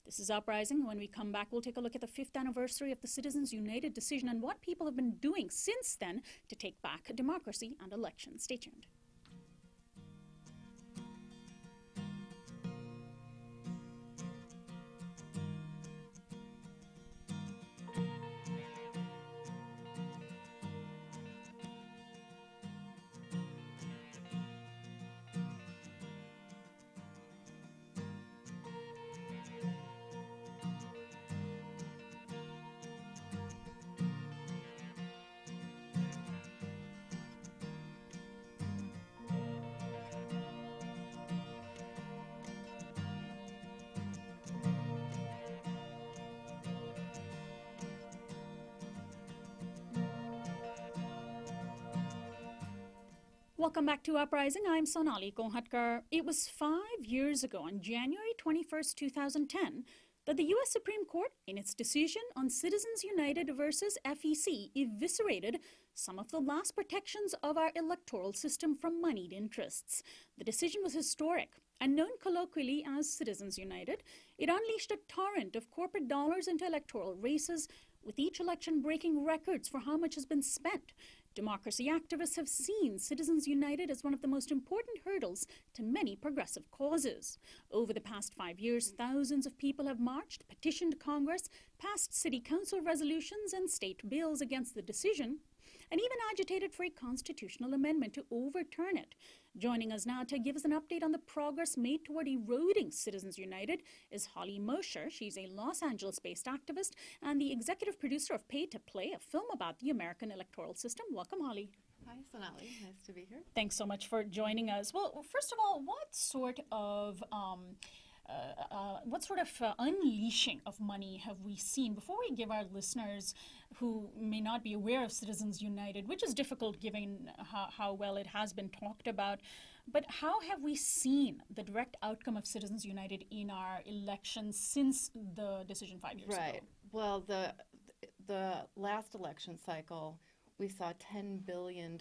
This is Uprising. When we come back, we'll take a look at the 5th anniversary of the Citizens United decision and what people have been doing since then to take back democracy and elections. Stay tuned. Welcome back to Uprising. I'm Sonali. It was 5 years ago, on January 21st, 2010, that the U.S. Supreme Court, in its decision on Citizens United versus FEC, eviscerated some of the last protections of our electoral system from moneyed interests. The decision was historic and known colloquially as Citizens United. It unleashed a torrent of corporate dollars into electoral races, with each election breaking records for how much has been spent. Democracy activists have seen Citizens United as one of the most important hurdles to many progressive causes. Over the past 5 years, thousands of people have marched, petitioned Congress, passed city council resolutions and state bills against the decision, and even agitated for a constitutional amendment to overturn it. Joining us now to give us an update on the progress made toward eroding Citizens United is Holly Mosher. She's a Los Angeles-based activist and the executive producer of Pay to Play, a film about the American electoral system. Welcome, Holly. Hi, Sonali. Nice to be here. Thanks so much for joining us. Well, first of all, what sort of unleashing of money have we seen? Before we give our listeners who may not be aware of Citizens United, which is difficult given how well it has been talked about, but how have we seen the direct outcome of Citizens United in our elections since the decision 5 years ago? Right. Well, the last election cycle, we saw $10 billion.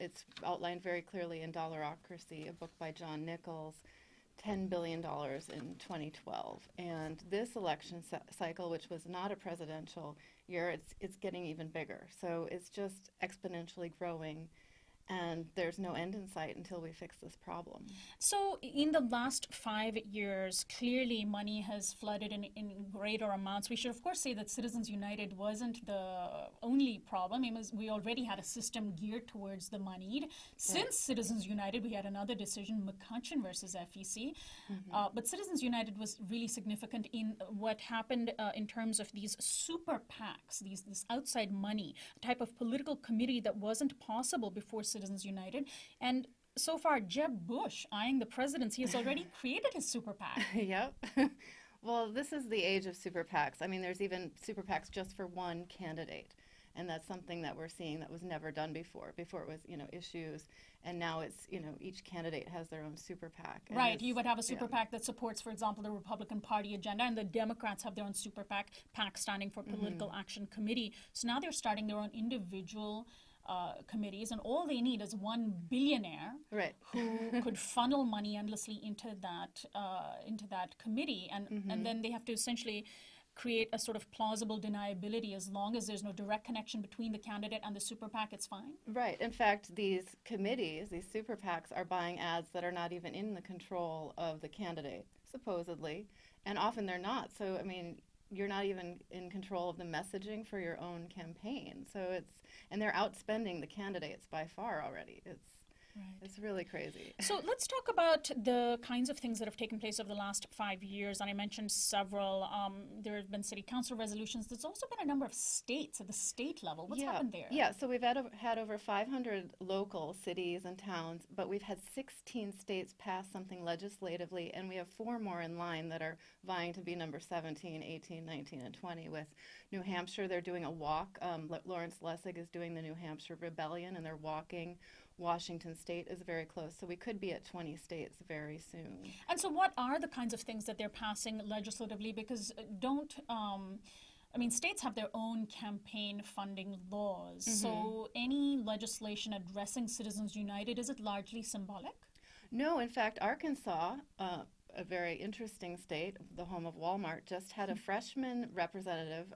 It's outlined very clearly in Dollarocracy, a book by John Nichols. $10 billion in 2012. And this election cycle, which was not a presidential year, it's getting even bigger. So it's just exponentially growing. And there's no end in sight until we fix this problem. So in the last 5 years, clearly money has flooded in greater amounts. We should, of course, say that Citizens United wasn't the only problem. We already had a system geared towards the moneyed. Since Citizens United, we had another decision, McCutcheon versus FEC. But Citizens United was really significant in what happened in terms of these super PACs, this outside money, a type of political committee that wasn't possible before Citizens United. And so far, Jeb Bush, eyeing the presidency, has already created his super PAC. Yep. Well, this is the age of super PACs. I mean, there's even super PACs just for one candidate. And that's something that we're seeing that was never done before. Before it was, issues. And now it's, each candidate has their own super PAC. Right. You would have a super PAC that supports, for example, the Republican Party agenda, and the Democrats have their own super PAC standing for Political Action Committee. So now they're starting their own individual committees, and all they need is one billionaire who could funnel money endlessly into that committee, and then they have to essentially create a sort of plausible deniability. As long as there's no direct connection between the candidate and the super PAC, it's fine. Right. In fact, these committees, these super PACs, are buying ads that are not even in the control of the candidate, supposedly, and often they're not. So, I mean, you're not even in control of the messaging for your own campaign. So and they're outspending the candidates by far already. It's really crazy. So let's talk about the kinds of things that have taken place over the last 5 years. And I mentioned several. There have been city council resolutions. There's also been a number of states at the state level. What's happened there? Yeah, so we've had over 500 local cities and towns, but we've had 16 states pass something legislatively, and we have 4 more in line that are vying to be number 17, 18, 19, and 20. With New Hampshire, they're doing a walk. Lawrence Lessig is doing the New Hampshire Rebellion, and they're walking. Washington State is very close, so we could be at 20 states very soon. And so what are the kinds of things that they're passing legislatively? Because states have their own campaign funding laws. So any legislation addressing Citizens United, is it largely symbolic? No, in fact, Arkansas a very interesting state, the home of Walmart, just had a freshman representative,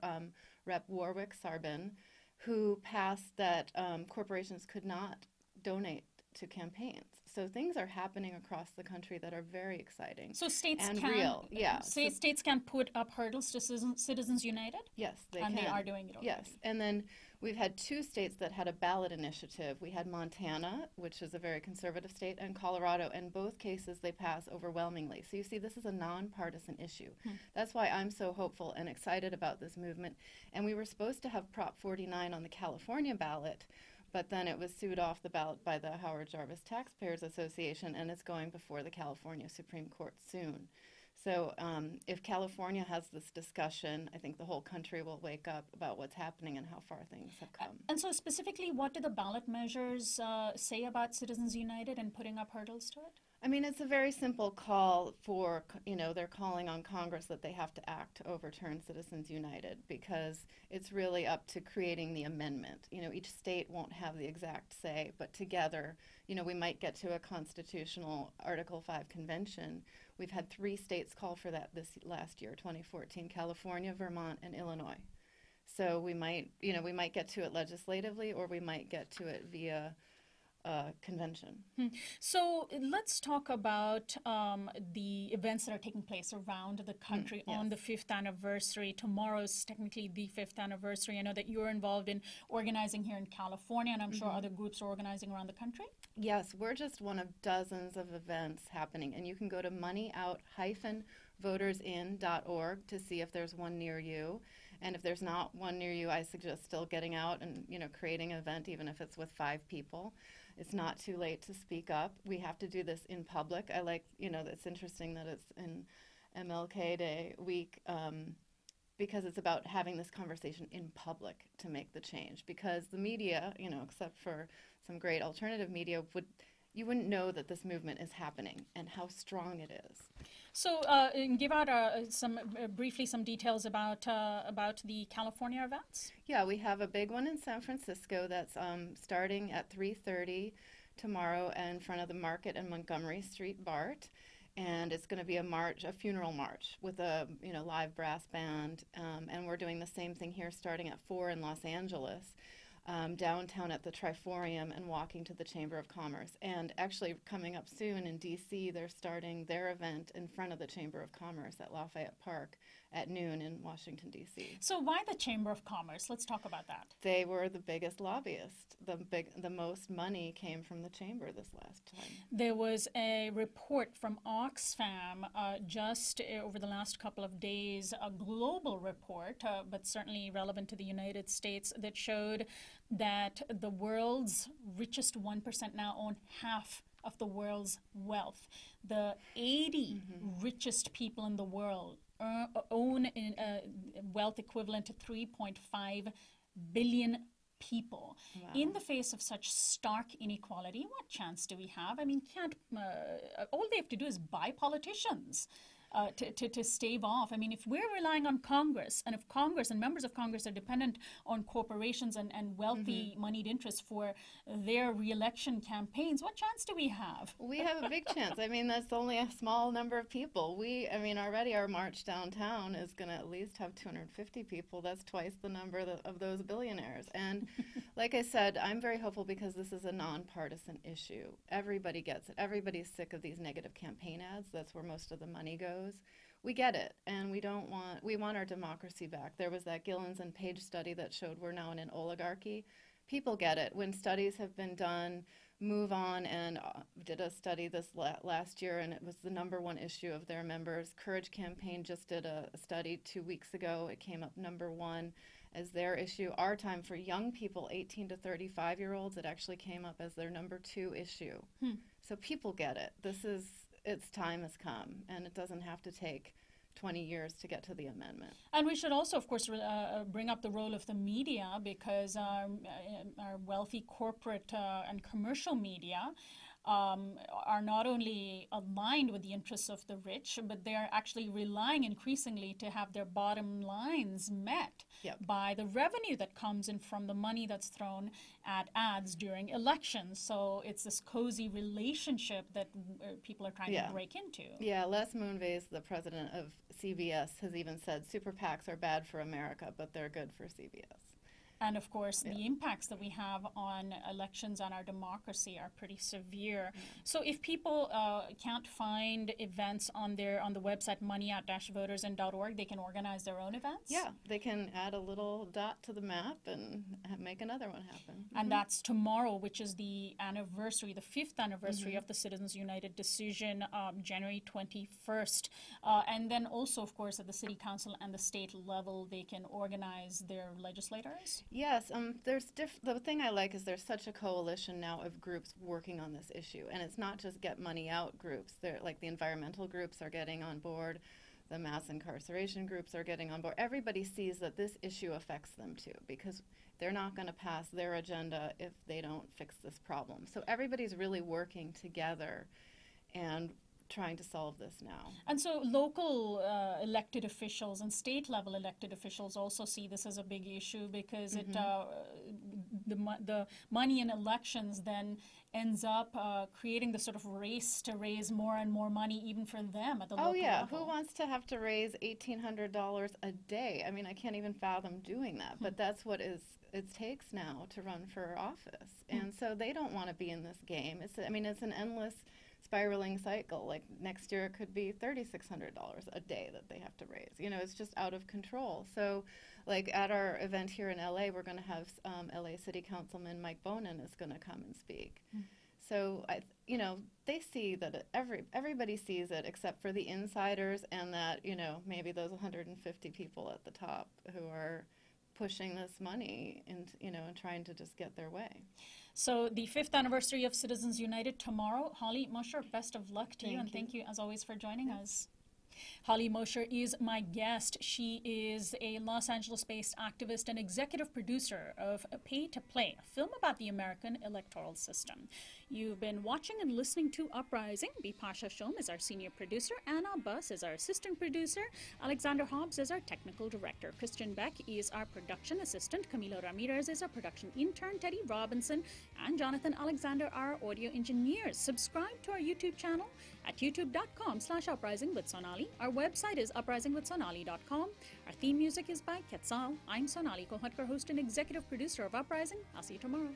Rep. Warwick Sarbin, who passed that corporations could not donate to campaigns. So things are happening across the country that are very exciting. So states and can, real. Yeah. States can put up hurdles to Citizens United? Yes, they can. And they are doing it already. Yes. And then we've had 2 states that had a ballot initiative. We had Montana, which is a very conservative state, and Colorado. In both cases, they pass overwhelmingly. So you see, this is a nonpartisan issue. That's why I'm so hopeful and excited about this movement. And we were supposed to have Prop 49 on the California ballot, but then it was sued off the ballot by the Howard Jarvis Taxpayers Association, and it's going before the California Supreme Court soon. So if California has this discussion, I think the whole country will wake up about what's happening and how far things have come. And so specifically, what do the ballot measures say about Citizens United and putting up hurdles to it? I mean, it's a very simple call for, they're calling on Congress that they have to act to overturn Citizens United, because it's really up to creating the amendment. Each state won't have the exact say, but together, we might get to a constitutional Article 5 convention. We've had 3 states call for that this last year, 2014, California, Vermont, and Illinois. So we might get to it legislatively, or we might get to it via convention. So let's talk about the events that are taking place around the country on the 5th anniversary. Tomorrow is technically the 5th anniversary. I know that you're involved in organizing here in California, and I'm sure other groups are organizing around the country. Yes, we're just one of dozens of events happening, and you can go to moneyout-votersin.org to see if there's one near you. And if there's not one near you, I suggest still getting out and creating an event, even if it's with 5 people. It's not too late to speak up. We have to do this in public. I like, it's interesting that it's in MLK Day week, because it's about having this conversation in public to make the change. Because the media, except for some great alternative media, you wouldn't know that this movement is happening and how strong it is. So give out briefly some details about the California events. Yeah, we have a big one in San Francisco that's starting at 3:30 tomorrow in front of the market in Montgomery Street, BART. And it's going to be a funeral march with a live brass band. And we're doing the same thing here starting at 4 in Los Angeles. Downtown at the Triforium and walking to the Chamber of Commerce. And actually coming up soon in D.C., they're starting their event in front of the Chamber of Commerce at Lafayette Park at noon in Washington, D.C. So why the Chamber of Commerce? Let's talk about that. They were the biggest lobbyist. The most money came from the Chamber this last time. There was a report from Oxfam just over the last couple of days, a global report, but certainly relevant to the United States, that showed that the world's richest 1% now own half of the world's wealth. The 80 richest people in the world own wealth equivalent to 3.5 billion people. Wow. In the face of such stark inequality, what chance do we have? I mean, all they have to do is buy politicians to stave off. I mean, if we're relying on Congress, and if Congress and members of Congress are dependent on corporations and wealthy moneyed interests for their re-election campaigns, what chance do we have? We have a big chance. I mean, that's only a small number of people. Already our march downtown is going to at least have 250 people. That's twice the number of those billionaires. And like I said, I'm very hopeful because this is a nonpartisan issue. Everybody gets it. Everybody's sick of these negative campaign ads. That's where most of the money goes. We get it, and we want our democracy back. There was that Gillens and Page study that showed we're now in an oligarchy. People get it. When studies have been done, Move On and did a study this last year, and it was the #1 issue of their members. Courage Campaign just did a study 2 weeks ago. It came up #1 as their issue. Our Time, for young people, 18 to 35-year-olds, it actually came up as their #2 issue. So people get it. Its time has come, and it doesn't have to take 20 years to get to the amendment. And we should also, of course, bring up the role of the media, because our wealthy corporate and commercial media are not only aligned with the interests of the rich, but they're actually relying increasingly to have their bottom lines met by the revenue that comes in from the money that's thrown at ads during elections. So it's this cozy relationship that people are trying to break into. Yeah, Les Moonves, the president of CBS, has even said super PACs are bad for America, but they're good for CBS. And of course, the impacts that we have on elections and our democracy are pretty severe. So if people can't find events on the website money@votersand.org, they can organize their own events? Yeah, they can add a little dot to the map and make another one happen. And that's tomorrow, which is the anniversary, the 5th anniversary of the Citizens United decision, January 21st. And then also, of course, at the city council and the state level, they can organize their legislators? Yes, the thing I like is there's such a coalition now of groups working on this issue, and it's not just get money out groups. They're like the environmental groups are getting on board, the mass incarceration groups are getting on board. Everybody sees that this issue affects them too, because they're not going to pass their agenda if they don't fix this problem. So everybody's really working together and trying to solve this now. And so local elected officials and state level elected officials also see this as a big issue, because the money in elections then ends up creating the sort of race to raise more and more money even for them at the local level. Who wants to have to raise $1,800 a day? I mean, I can't even fathom doing that, but that's what it takes now to run for office. And so they don't want to be in this game. It's an endless spiraling cycle. Like next year it could be $3,600 a day that they have to raise. You know, it's just out of control. So like at our event here in LA, we're going to have LA City Councilman Mike Bonin is going to come and speak. So they see that everybody sees it except for the insiders, and that, maybe those 150 people at the top who are pushing this money and trying to just get their way. So the 5th anniversary of Citizens United tomorrow. Holly Mosher, best of luck to you, and thank you as always for joining us. Holly Mosher is my guest. She is a Los Angeles-based activist and executive producer of Pay to Play, a film about the American electoral system. You've been watching and listening to Uprising. Bipasha Shom is our senior producer. Anna Buss is our assistant producer. Alexander Hobbs is our technical director. Christian Beck is our production assistant. Camilo Ramirez is our production intern. Teddy Robinson and Jonathan Alexander are our audio engineers. Subscribe to our YouTube channel at youtube.com/Uprising with Sonali. Our website is uprisingwithsonali.com. Our theme music is by Quetzal. I'm Sonali Kohatkar, host and executive producer of Uprising. I'll see you tomorrow.